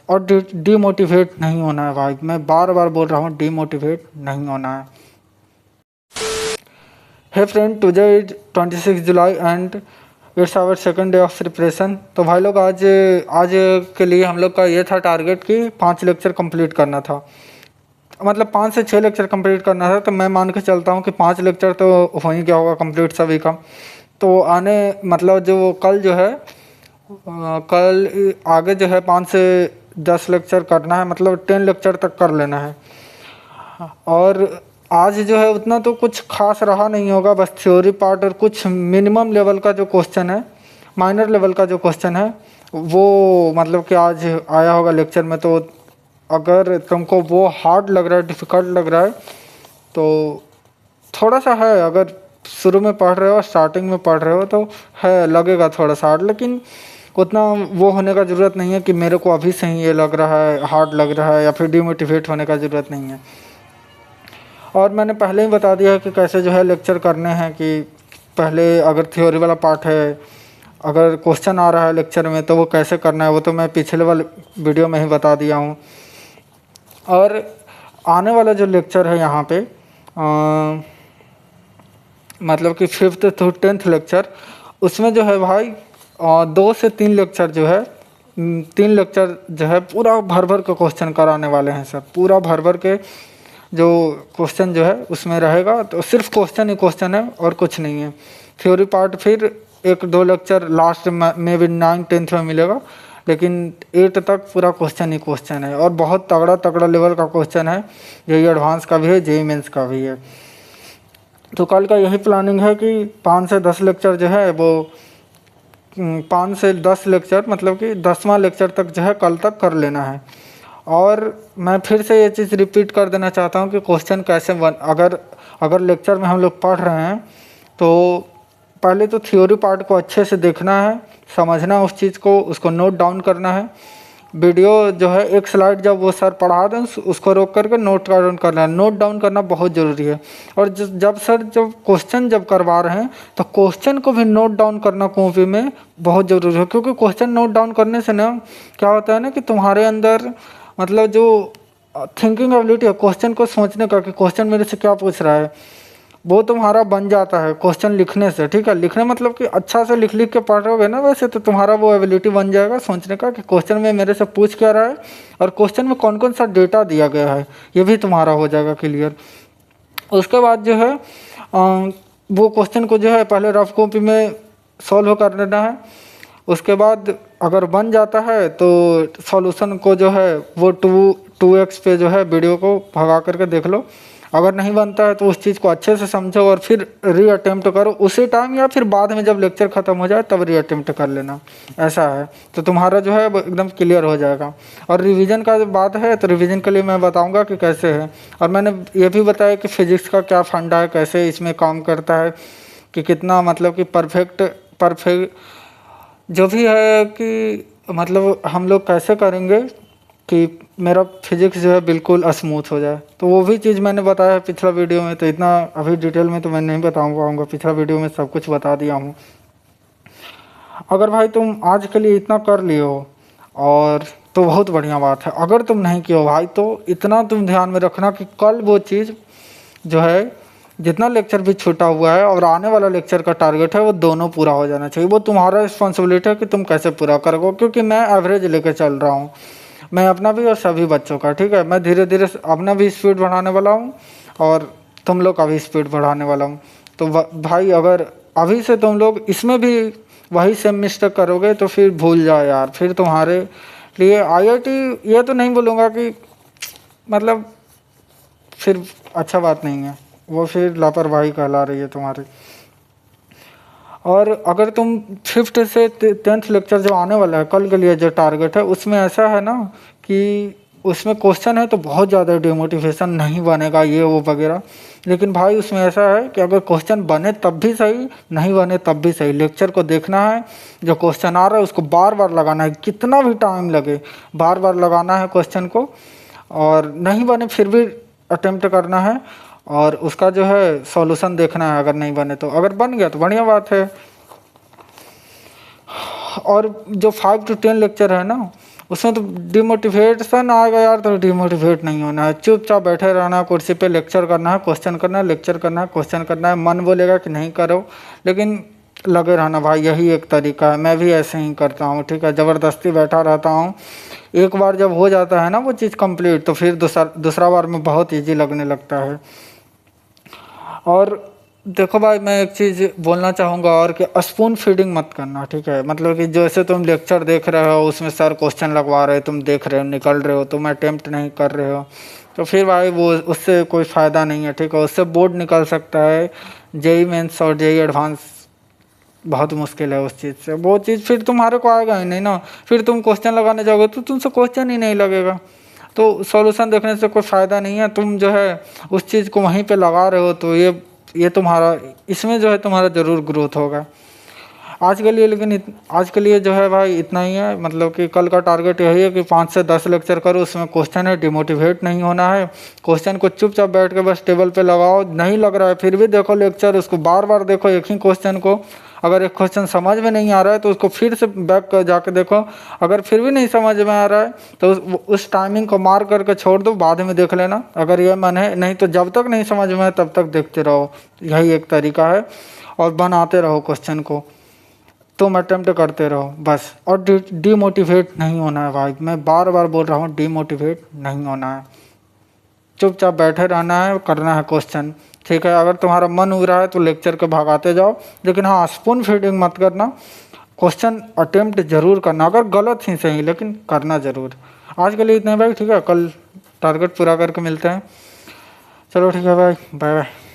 और डीमोटिवेट नहीं होना है भाई, मैं बार बार बोल रहा हूँ, डीमोटिवेट नहीं होना है। Hey friend, today is 26 July and it's our second day of preparation. तो भाई लोग आज आज के लिए हम लोग का ये था टारगेट कि 5 लेक्चर कंप्लीट करना था, मतलब 5 से 6 लेक्चर कंप्लीट करना था। तो मैं मान के चलता हूँ कि 5 लेक्चर तो हो ही गया होगा कंप्लीट सभी का। तो आने मतलब जो कल जो है कल आगे जो है 5 से 10 लेक्चर करना है, मतलब 10 लेक्चर तक कर लेना है। और आज जो है उतना तो कुछ खास रहा नहीं होगा, बस थ्योरी पार्ट और कुछ मिनिमम लेवल का जो क्वेश्चन है, माइनर लेवल का जो क्वेश्चन है वो मतलब कि आज आया होगा लेक्चर में। तो अगर तुमको वो हार्ड लग रहा है, डिफ़िकल्ट लग रहा है, तो थोड़ा सा है, अगर शुरू में पढ़ रहे हो, स्टार्टिंग में पढ़ रहे हो तो है, लगेगा थोड़ा सा हार्ड, लेकिन उतना वो होने का ज़रूरत नहीं है कि मेरे को अभी से ही ये लग रहा है, हार्ड लग रहा है, या फिर डिमोटिवेट होने का ज़रूरत नहीं है। और मैंने पहले ही बता दिया है कि कैसे जो है लेक्चर करने हैं, कि पहले अगर थ्योरी वाला पार्ट है, अगर क्वेश्चन आ रहा है लेक्चर में तो वो कैसे करना है, वो तो मैं पिछले वाले वीडियो में ही बता दिया हूँ। और आने वाला जो लेक्चर है यहाँ पे मतलब कि 5th to 10th लेक्चर, उसमें जो है भाई 2 से 3 लेक्चर जो है 3 लेक्चर जो है पूरा भर भर के क्वेश्चन कराने वाले हैं सर, पूरा भर भर के जो क्वेश्चन जो है उसमें रहेगा। तो सिर्फ क्वेश्चन ही क्वेश्चन है और कुछ नहीं है। थ्योरी पार्ट फिर 1-2 लेक्चर लास्ट में भी 9-10th में मिलेगा, लेकिन 8 तक पूरा क्वेश्चन ही क्वेश्चन है, और बहुत तगड़ा तगड़ा लेवल का क्वेश्चन है। जेईई एडवांस का भी है, जेईई मेंस का भी है। तो कल का यही प्लानिंग है कि 5 से 10 लेक्चर जो है वो 5 से 10 लेक्चर मतलब कि 10वां लेक्चर तक जो है कल तक कर लेना है। और मैं फिर से ये चीज़ रिपीट कर देना चाहता हूँ कि क्वेश्चन कैसे अगर लेक्चर में हम लोग पढ़ रहे हैं तो पहले तो थ्योरी पार्ट को अच्छे से देखना है, समझना उस चीज़ को, उसको नोट डाउन करना है। वीडियो जो है एक स्लाइड जब वो सर पढ़ा दें उसको रोक करके नोट डाउन करना है। नोट डाउन करना बहुत ज़रूरी है। और जब क्वेश्चन जब करवा रहे हैं तो क्वेश्चन को भी नोट डाउन करना कॉपी में बहुत ज़रूरी है, क्योंकि क्वेश्चन नोट डाउन करने से ना क्या होता है ना कि तुम्हारे अंदर मतलब जो थिंकिंग एबिलिटी है, क्वेश्चन को सोचने का कि क्वेश्चन मेरे से क्या पूछ रहा है, वो तुम्हारा बन जाता है क्वेश्चन लिखने से। ठीक है, लिखने मतलब कि अच्छा से लिख के पढ़ रहोगे ना, वैसे तो तुम्हारा वो एबिलिटी बन जाएगा सोचने का कि क्वेश्चन में मेरे से पूछ क्या रहा है और क्वेश्चन में कौन कौन सा डेटा दिया गया है, ये भी तुम्हारा हो जाएगा क्लियर। उसके बाद जो है वो क्वेश्चन को जो है पहले रफ कॉपी में सॉल्व कर लेना है। उसके बाद अगर बन जाता है तो सॉल्यूशन को जो है वो 2x पे जो है वीडियो को भगा करके देख लो। अगर नहीं बनता है तो उस चीज़ को अच्छे से समझो और फिर रीअटेम्प्ट करो उसी टाइम, या फिर बाद में जब लेक्चर ख़त्म हो जाए तब रीअटेम्प्ट कर लेना, ऐसा है। तो तुम्हारा जो है वो एकदम क्लियर हो जाएगा। और रिवीजन का जब बात है तो रिवीजन के लिए मैं बताऊंगा कि कैसे है। और मैंने ये भी बताया कि फिज़िक्स का क्या फंडा है, कैसे इसमें काम करता है, कि कितना मतलब कि परफेक्ट जो भी है कि मतलब हम लोग कैसे करेंगे कि मेरा फिज़िक्स जो है बिल्कुल स्मूथ हो जाए। तो वो भी चीज़ मैंने बताया है पिछला वीडियो में, तो इतना अभी डिटेल में तो मैं नहीं बताऊँगा, पिछला वीडियो में सब कुछ बता दिया हूँ। अगर भाई तुम आज के लिए इतना कर लियो और तो बहुत बढ़िया बात है। अगर तुम नहीं किए हो भाई तो इतना तुम ध्यान में रखना कि कल वो चीज़ जो है जितना लेक्चर भी छूटा हुआ है और आने वाला लेक्चर का टारगेट है वो दोनों पूरा हो जाना चाहिए। वो तुम्हारा रिस्पॉन्सिबिलिटी है कि तुम कैसे पूरा करोगे, क्योंकि मैं एवरेज लेकर चल रहा हूँ, मैं अपना भी और सभी बच्चों का। ठीक है, मैं धीरे धीरे अपना भी स्पीड बढ़ाने वाला हूँ और तुम लोग का भी स्पीड बढ़ाने वाला हूँ। तो भाई अगर अभी से तुम लोग इसमें भी वही सेम मिस्टेक करोगे तो फिर भूल जाओ यार, फिर तुम्हारे लिए आईआईटी ये तो नहीं बोलूँगा कि मतलब फिर अच्छा बात नहीं है, वो फिर लापरवाही कहला रही है तुम्हारी। और अगर तुम 5th से 10th लेक्चर जो आने वाला है कल के लिए जो टारगेट है उसमें ऐसा है ना कि उसमें क्वेश्चन है तो बहुत ज़्यादा डिमोटिवेशन नहीं बनेगा ये वो वगैरह, लेकिन भाई उसमें ऐसा है कि अगर क्वेश्चन बने तब भी सही, नहीं बने तब भी सही, लेक्चर को देखना है, जो क्वेश्चन आ रहा है उसको बार बार लगाना है, कितना भी टाइम लगे बार बार लगाना है क्वेश्चन को, और नहीं बने फिर भी अटेम्प्ट करना है और उसका जो है सॉल्यूशन देखना है। अगर नहीं बने तो, अगर बन गया तो बढ़िया बात है। और जो 5 to 10 लेक्चर है ना उसमें तो डिमोटिवेशन आएगा यार, तो डिमोटिवेट नहीं होना है, चुपचाप बैठे रहना है कुर्सी पे, लेक्चर करना है, क्वेश्चन करना है, लेक्चर करना है, क्वेश्चन करना है। मन बोलेगा कि नहीं करो, लेकिन लगे रहना भाई, यही एक तरीका है। मैं भी ऐसे ही करता हूँ, ठीक है, ज़बरदस्ती बैठा रहता हूँ। एक बार जब हो जाता है ना वो चीज़ कंप्लीट, तो फिर दूसरा बार में बहुत ईजी लगने लगता है। और देखो भाई, मैं एक चीज़ बोलना चाहूँगा और कि स्पून फीडिंग मत करना, ठीक है। मतलब कि जैसे तुम लेक्चर देख रहे हो, उसमें सर क्वेश्चन लगवा रहे हो, तुम देख रहे हो, निकल रहे हो, तुम अटेम्प्ट नहीं कर रहे हो, तो फिर भाई वो उससे कोई फ़ायदा नहीं है, ठीक है। उससे बोर्ड निकल सकता है, जेई मेंस और जेई एडवांस बहुत मुश्किल है उस चीज़ से। वो चीज़ फिर तुम्हारे को आएगा ही नहीं ना, फिर तुम क्वेश्चन लगाने जाओगे तो तुमसे क्वेश्चन ही नहीं लगेगा, तो सॉल्यूशन देखने से कोई फ़ायदा नहीं है। तुम जो है उस चीज़ को वहीं पे लगा रहे हो, तो ये तुम्हारा, इसमें जो है तुम्हारा ज़रूर ग्रोथ होगा। आज के लिए लेकिन आज के लिए जो है भाई इतना ही है। मतलब कि कल का टारगेट यही है कि 5 से 10 लेक्चर करो, उसमें क्वेश्चन है, डिमोटिवेट नहीं होना है। क्वेश्चन को चुपचाप बैठ के बस टेबल पे लगाओ, नहीं लग रहा है फिर भी देखो लेक्चर, उसको बार बार देखो एक ही क्वेश्चन को। अगर एक क्वेश्चन समझ में नहीं आ रहा है तो उसको फिर से बैक कर जाके देखो, अगर फिर भी नहीं समझ में आ रहा है तो उस टाइमिंग को मार करके छोड़ दो, बाद में देख लेना अगर ये मन है, नहीं तो जब तक नहीं समझ में आए तब तक देखते रहो। यही एक तरीका है, और बनाते रहो क्वेश्चन को, तुम अटेम्प्ट करते रहो बस। और डीमोटिवेट नहीं होना है भाई, मैं बार बार बोल रहा हूँ, डीमोटिवेट नहीं होना है, चुपचाप बैठे रहना है, करना है क्वेश्चन, ठीक है। अगर तुम्हारा मन हो रहा है तो लेक्चर के भागाते जाओ, लेकिन हाँ स्पून फीडिंग मत करना, क्वेश्चन अटेम्प्ट जरूर करना, अगर गलत ही सही लेकिन करना ज़रूर। आज के लिए इतना ही भाई, ठीक है, कल टारगेट पूरा करके मिलते हैं। चलो ठीक है भाई, बाय बाय।